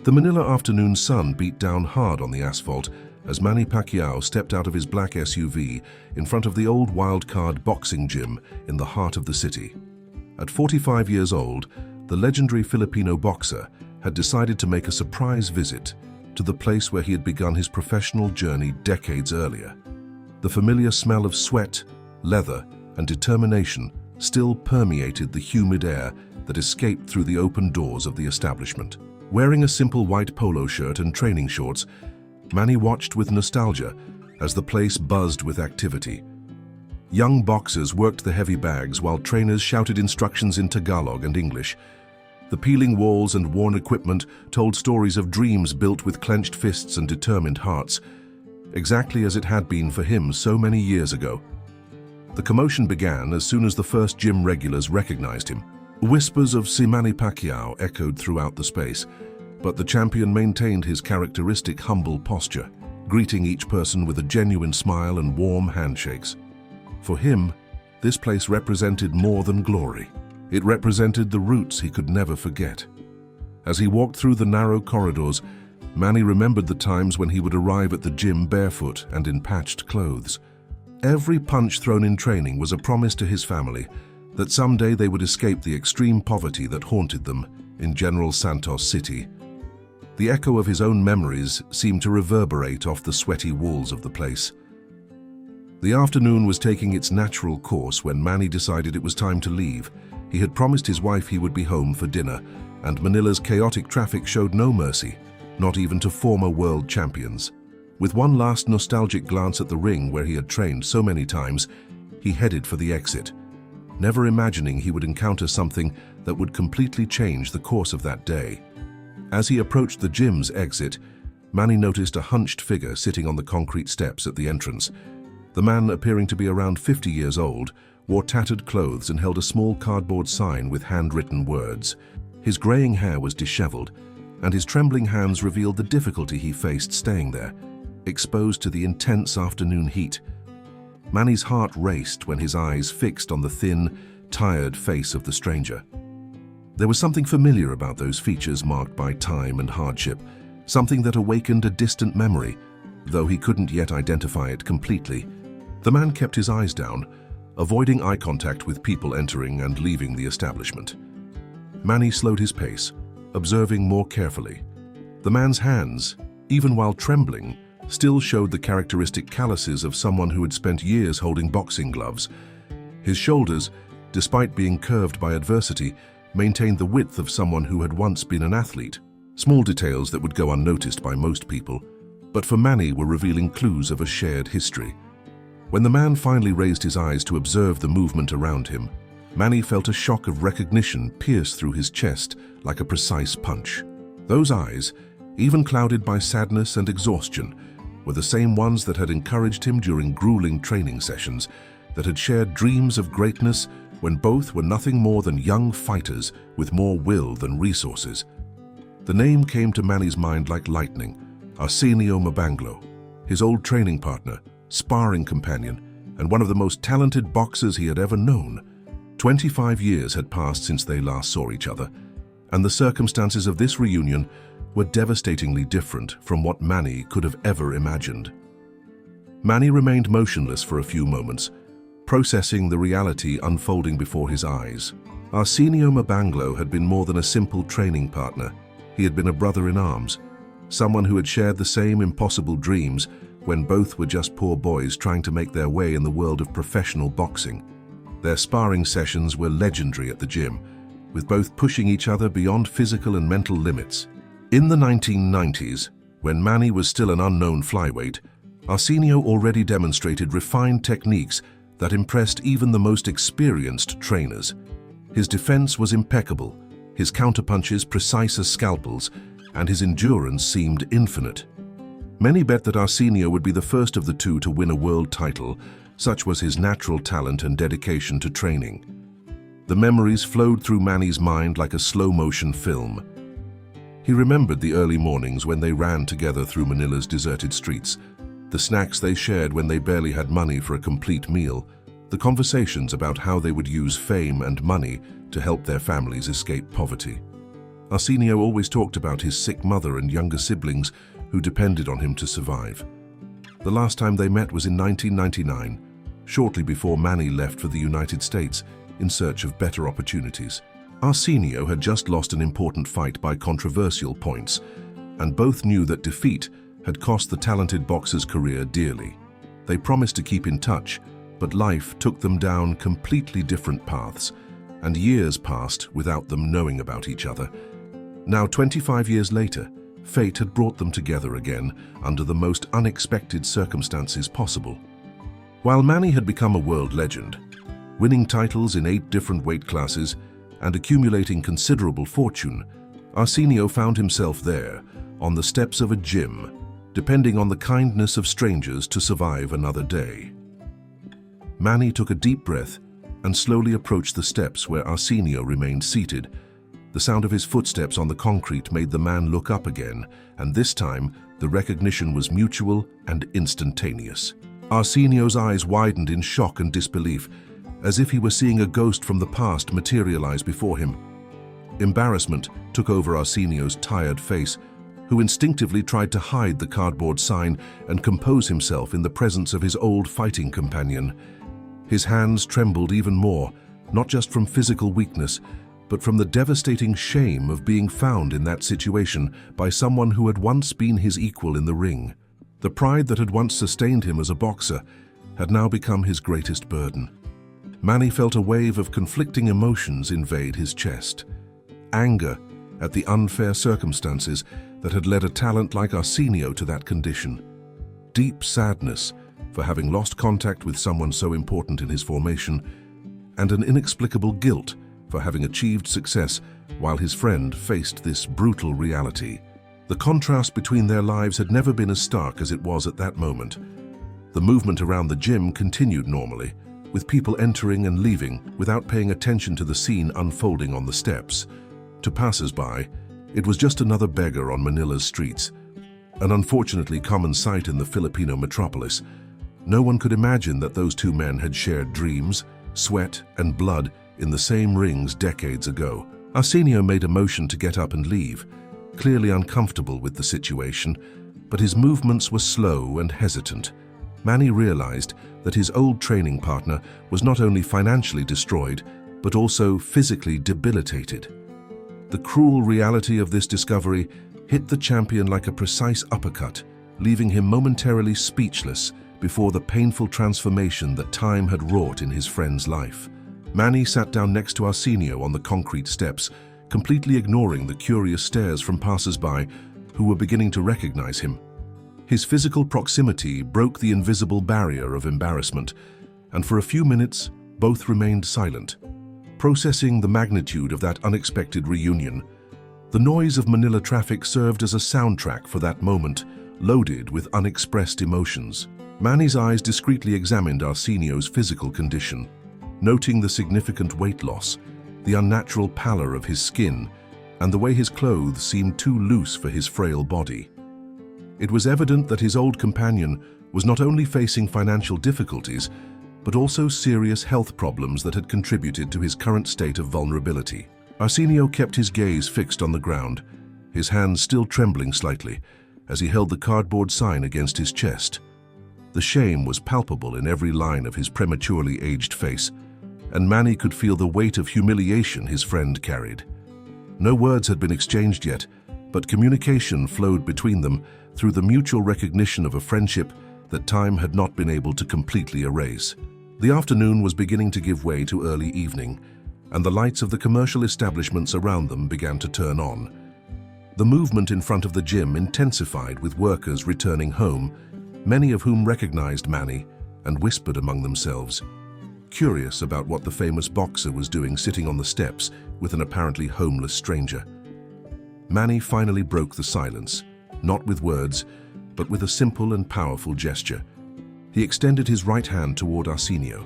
The Manila afternoon sun beat down hard on the asphalt as Manny Pacquiao stepped out of his black SUV in front of the old wildcard boxing gym in the heart of the city. At 45 years old, the legendary Filipino boxer had decided to make a surprise visit to the place where he had begun his professional journey decades earlier. The familiar smell of sweat, leather, and determination still permeated the humid air that escaped through the open doors of the establishment. Wearing a simple white polo shirt and training shorts, Manny watched with nostalgia as the place buzzed with activity. Young boxers worked the heavy bags while trainers shouted instructions in Tagalog and English. The peeling walls and worn equipment told stories of dreams built with clenched fists and determined hearts, exactly as it had been for him so many years ago. The commotion began as soon as the first gym regulars recognized him. Whispers of "Si Manny Pacquiao" echoed throughout the space, but the champion maintained his characteristic humble posture, greeting each person with a genuine smile and warm handshakes. For him, this place represented more than glory. It represented the roots he could never forget. As he walked through the narrow corridors, Manny remembered the times when he would arrive at the gym barefoot and in patched clothes. Every punch thrown in training was a promise to his family that someday they would escape the extreme poverty that haunted them in General Santos City. The echo of his own memories seemed to reverberate off the sweaty walls of the place. The afternoon was taking its natural course when Manny decided it was time to leave. He had promised his wife he would be home for dinner, and Manila's chaotic traffic showed no mercy, not even to former world champions. With one last nostalgic glance at the ring where he had trained so many times, he headed for the exit, never imagining he would encounter something that would completely change the course of that day. As he approached the gym's exit, Manny noticed a hunched figure sitting on the concrete steps at the entrance. The man, appearing to be around 50 years old, wore tattered clothes and held a small cardboard sign with handwritten words. His graying hair was disheveled, and his trembling hands revealed the difficulty he faced staying there, exposed to the intense afternoon heat. Manny's heart raced when his eyes fixed on the thin, tired face of the stranger. There was something familiar about those features marked by time and hardship, something that awakened a distant memory, though he couldn't yet identify it completely. The man kept his eyes down, avoiding eye contact with people entering and leaving the establishment. Manny slowed his pace, observing more carefully. The man's hands, even while trembling, still showed the characteristic calluses of someone who had spent years holding boxing gloves. His shoulders, despite being curved by adversity, maintained the width of someone who had once been an athlete. Small details that would go unnoticed by most people, but for Manny were revealing clues of a shared history. When the man finally raised his eyes to observe the movement around him, Manny felt a shock of recognition pierce through his chest like a precise punch. Those eyes, even clouded by sadness and exhaustion, were the same ones that had encouraged him during grueling training sessions, that had shared dreams of greatness when both were nothing more than young fighters with more will than resources. The name came to Manny's mind like lightning: Arsenio Mabanglo, his old training partner, sparring companion, and one of the most talented boxers he had ever known. 25 years had passed since they last saw each other, and the circumstances of this reunion were devastatingly different from what Manny could have ever imagined. Manny remained motionless for a few moments, processing the reality unfolding before his eyes. Arsenio Mabanglo had been more than a simple training partner. He had been a brother in arms, someone who had shared the same impossible dreams when both were just poor boys trying to make their way in the world of professional boxing. Their sparring sessions were legendary at the gym, with both pushing each other beyond physical and mental limits. In the 1990s, when Manny was still an unknown flyweight, Arsenio already demonstrated refined techniques that impressed even the most experienced trainers. His defense was impeccable, his counterpunches precise as scalpels, and his endurance seemed infinite. Many bet that Arsenio would be the first of the two to win a world title, such was his natural talent and dedication to training. The memories flowed through Manny's mind like a slow-motion film. He remembered the early mornings when they ran together through Manila's deserted streets, the snacks they shared when they barely had money for a complete meal, the conversations about how they would use fame and money to help their families escape poverty. Arsenio always talked about his sick mother and younger siblings who depended on him to survive. The last time they met was in 1999, shortly before Manny left for the United States in search of better opportunities. Arsenio had just lost an important fight by controversial points, and both knew that defeat had cost the talented boxer's career dearly. They promised to keep in touch, but life took them down completely different paths, and years passed without them knowing about each other. Now, 25 years later, fate had brought them together again under the most unexpected circumstances possible. While Manny had become a world legend, winning titles in 8 different weight classes and accumulating considerable fortune, Arsenio found himself there, on the steps of a gym, depending on the kindness of strangers to survive another day. Manny took a deep breath and slowly approached the steps where Arsenio remained seated. The sound of his footsteps on the concrete made the man look up again, and this time the recognition was mutual and instantaneous. Arsenio's eyes widened in shock and disbelief, as if he were seeing a ghost from the past materialize before him. Embarrassment took over Arsenio's tired face, who instinctively tried to hide the cardboard sign and compose himself in the presence of his old fighting companion. His hands trembled even more, not just from physical weakness, but from the devastating shame of being found in that situation by someone who had once been his equal in the ring. The pride that had once sustained him as a boxer had now become his greatest burden. Manny felt a wave of conflicting emotions invade his chest. Anger at the unfair circumstances that had led a talent like Arsenio to that condition. Deep sadness for having lost contact with someone so important in his formation, and an inexplicable guilt for having achieved success while his friend faced this brutal reality. The contrast between their lives had never been as stark as it was at that moment. The movement around the gym continued normally, with people entering and leaving without paying attention to the scene unfolding on the steps. To passers-by, it was just another beggar on Manila's streets, an unfortunately common sight in the Filipino metropolis. No one could imagine that those two men had shared dreams, sweat, and blood in the same rings decades ago. Arsenio made a motion to get up and leave, clearly uncomfortable with the situation, but his movements were slow and hesitant. Manny realized that his old training partner was not only financially destroyed, but also physically debilitated. The cruel reality of this discovery hit the champion like a precise uppercut, leaving him momentarily speechless before the painful transformation that time had wrought in his friend's life. Manny sat down next to Arsenio on the concrete steps, completely ignoring the curious stares from passers-by who were beginning to recognize him. His physical proximity broke the invisible barrier of embarrassment, and for a few minutes, both remained silent, processing the magnitude of that unexpected reunion. The noise of Manila traffic served as a soundtrack for that moment, loaded with unexpressed emotions. Manny's eyes discreetly examined Arsenio's physical condition, noting the significant weight loss, the unnatural pallor of his skin, and the way his clothes seemed too loose for his frail body. It was evident that his old companion was not only facing financial difficulties, but also serious health problems that had contributed to his current state of vulnerability. Arsenio kept his gaze fixed on the ground, his hands still trembling slightly as he held the cardboard sign against his chest. The shame was palpable in every line of his prematurely aged face, and Manny could feel the weight of humiliation his friend carried. No words had been exchanged yet, but communication flowed between them through the mutual recognition of a friendship that time had not been able to completely erase. The afternoon was beginning to give way to early evening, and the lights of the commercial establishments around them began to turn on. The movement in front of the gym intensified with workers returning home, many of whom recognized Manny and whispered among themselves, curious about what the famous boxer was doing sitting on the steps with an apparently homeless stranger. Manny finally broke the silence, not with words, but with a simple and powerful gesture. He extended his right hand toward Arsenio,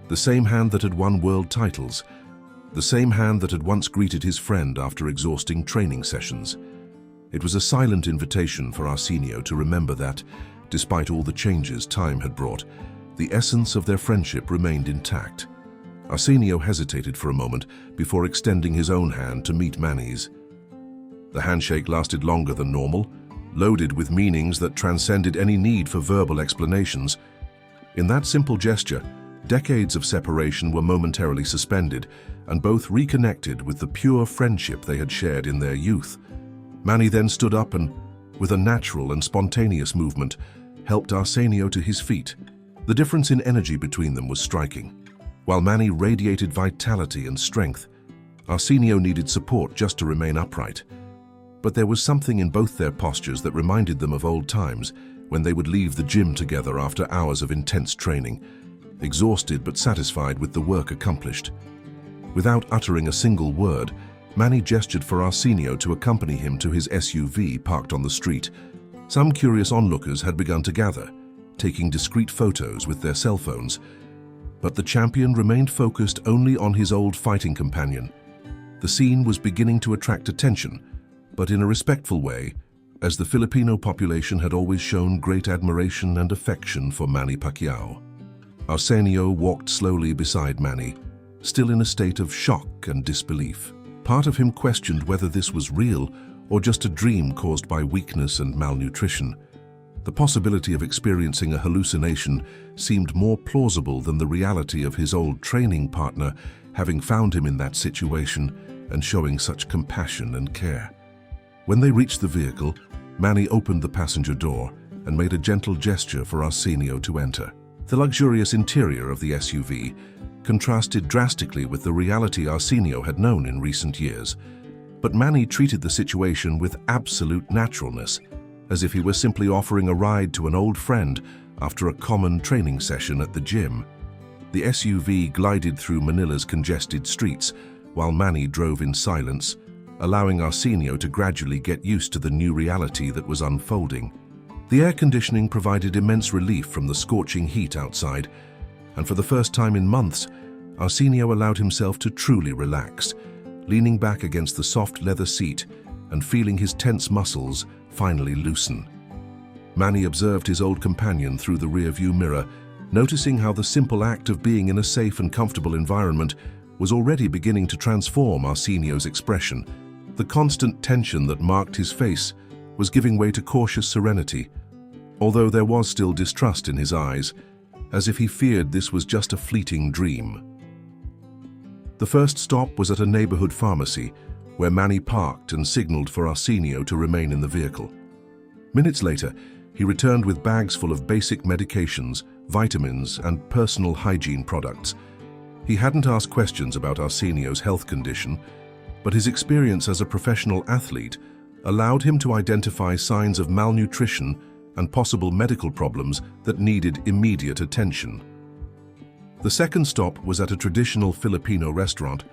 the same hand that had won world titles, the same hand that had once greeted his friend after exhausting training sessions. It was a silent invitation for Arsenio to remember that, despite all the changes time had brought, the essence of their friendship remained intact. Arsenio hesitated for a moment before extending his own hand to meet Manny's. The handshake lasted longer than normal, loaded with meanings that transcended any need for verbal explanations. In that simple gesture, decades of separation were momentarily suspended, and both reconnected with the pure friendship they had shared in their youth. Manny then stood up and, with a natural and spontaneous movement, helped Arsenio to his feet. The difference in energy between them was striking. While Manny radiated vitality and strength, Arsenio needed support just to remain upright. But there was something in both their postures that reminded them of old times when they would leave the gym together after hours of intense training, exhausted but satisfied with the work accomplished. Without uttering a single word, Manny gestured for Arsenio to accompany him to his SUV parked on the street. Some curious onlookers had begun to gather, taking discreet photos with their cell phones. But the champion remained focused only on his old fighting companion. The scene was beginning to attract attention, but in a respectful way, as the Filipino population had always shown great admiration and affection for Manny Pacquiao. Arsenio walked slowly beside Manny, still in a state of shock and disbelief. Part of him questioned whether this was real or just a dream caused by weakness and malnutrition. The possibility of experiencing a hallucination seemed more plausible than the reality of his old training partner having found him in that situation and showing such compassion and care. When they reached the vehicle, Manny opened the passenger door and made a gentle gesture for Arsenio to enter. The luxurious interior of the SUV contrasted drastically with the reality Arsenio had known in recent years, but Manny treated the situation with absolute naturalness, as if he were simply offering a ride to an old friend after a common training session at the gym. The SUV glided through Manila's congested streets, while Manny drove in silence, allowing Arsenio to gradually get used to the new reality that was unfolding. The air conditioning provided immense relief from the scorching heat outside, and for the first time in months, Arsenio allowed himself to truly relax, leaning back against the soft leather seat and feeling his tense muscles finally loosen. Manny observed his old companion through the rear-view mirror, noticing how the simple act of being in a safe and comfortable environment was already beginning to transform Arsenio's expression. The constant tension that marked his face was giving way to cautious serenity, although there was still distrust in his eyes, as if he feared this was just a fleeting dream. The first stop was at a neighborhood pharmacy, where Manny parked and signaled for Arsenio to remain in the vehicle. Minutes later, he returned with bags full of basic medications, vitamins, and personal hygiene products. He hadn't asked questions about Arsenio's health condition, but his experience as a professional athlete allowed him to identify signs of malnutrition and possible medical problems that needed immediate attention. The second stop was at a traditional Filipino restaurant,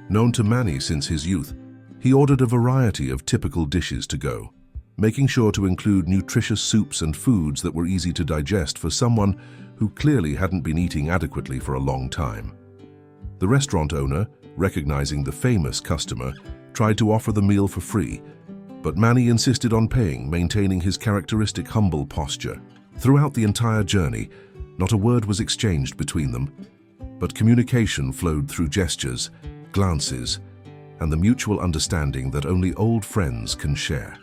known to Manny since his youth. He ordered a variety of typical dishes to go, making sure to include nutritious soups and foods that were easy to digest for someone who clearly hadn't been eating adequately for a long time. The restaurant owner, recognizing the famous customer, tried to offer the meal for free, but Manny insisted on paying, maintaining his characteristic humble posture. Throughout the entire journey, not a word was exchanged between them, but communication flowed through gestures, glances, and the mutual understanding that only old friends can share.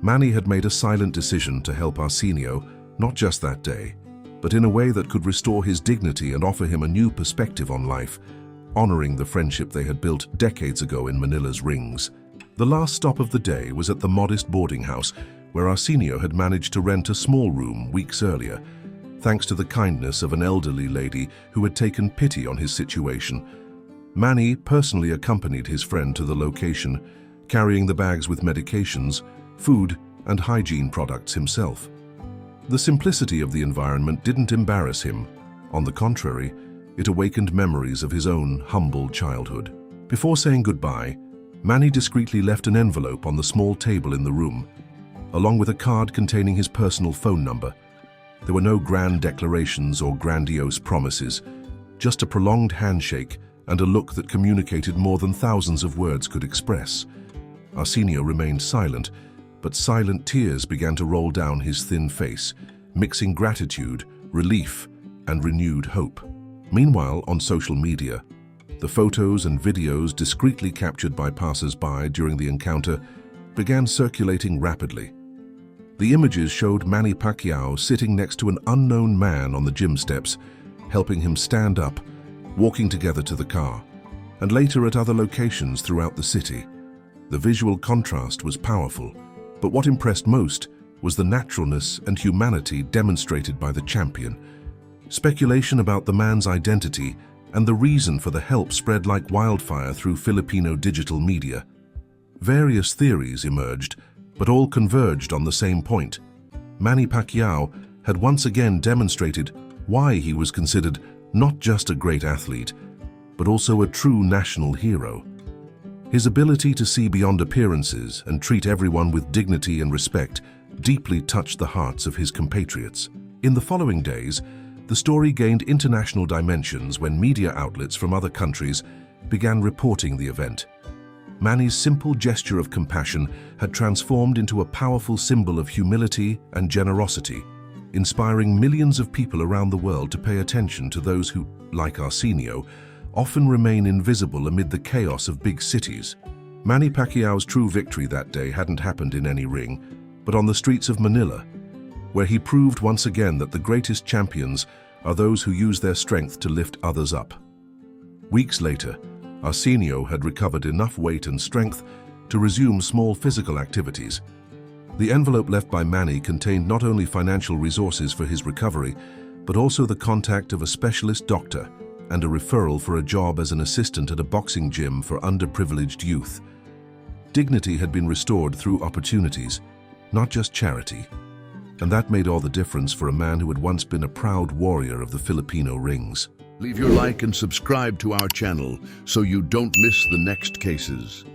Manny had made a silent decision to help Arsenio, not just that day, but in a way that could restore his dignity and offer him a new perspective on life, honoring the friendship they had built decades ago in Manila's rings. The last stop of the day was at the modest boarding house, where Arsenio had managed to rent a small room weeks earlier, thanks to the kindness of an elderly lady who had taken pity on his situation. Manny personally accompanied his friend to the location, carrying the bags with medications, food, and hygiene products himself. The simplicity of the environment didn't embarrass him. On the contrary, it awakened memories of his own humble childhood. Before saying goodbye, Manny discreetly left an envelope on the small table in the room, along with a card containing his personal phone number. There were no grand declarations or grandiose promises, just a prolonged handshake and a look that communicated more than thousands of words could express. Arsenio remained silent, but silent tears began to roll down his thin face, mixing gratitude, relief, and renewed hope. Meanwhile, on social media, The photos and videos discreetly captured by passers-by during the encounter began circulating rapidly. The images showed Manny Pacquiao sitting next to an unknown man on the gym steps, helping him stand up, walking together to the car, and later at other locations throughout the city. The visual contrast was powerful, but what impressed most was the naturalness and humanity demonstrated by the champion. Speculation about the man's identity and the reason for the help spread like wildfire through Filipino digital media. Various theories emerged, but all converged on the same point. Manny Pacquiao had once again demonstrated why he was considered not just a great athlete, but also a true national hero. His ability to see beyond appearances and treat everyone with dignity and respect deeply touched the hearts of his compatriots. In the following days, the story gained international dimensions when media outlets from other countries began reporting the event. Manny's simple gesture of compassion had transformed into a powerful symbol of humility and generosity, inspiring millions of people around the world to pay attention to those who, like Arsenio, often remain invisible amid the chaos of big cities. Manny Pacquiao's true victory that day hadn't happened in any ring, but on the streets of Manila, where he proved once again that the greatest champions are those who use their strength to lift others up. Weeks later, Arsenio had recovered enough weight and strength to resume small physical activities. The envelope left by Manny contained not only financial resources for his recovery, but also the contact of a specialist doctor and a referral for a job as an assistant at a boxing gym for underprivileged youth. Dignity had been restored through opportunities, not just charity. And that made all the difference for a man who had once been a proud warrior of the Filipino rings. Leave your like and subscribe to our channel so you don't miss the next cases.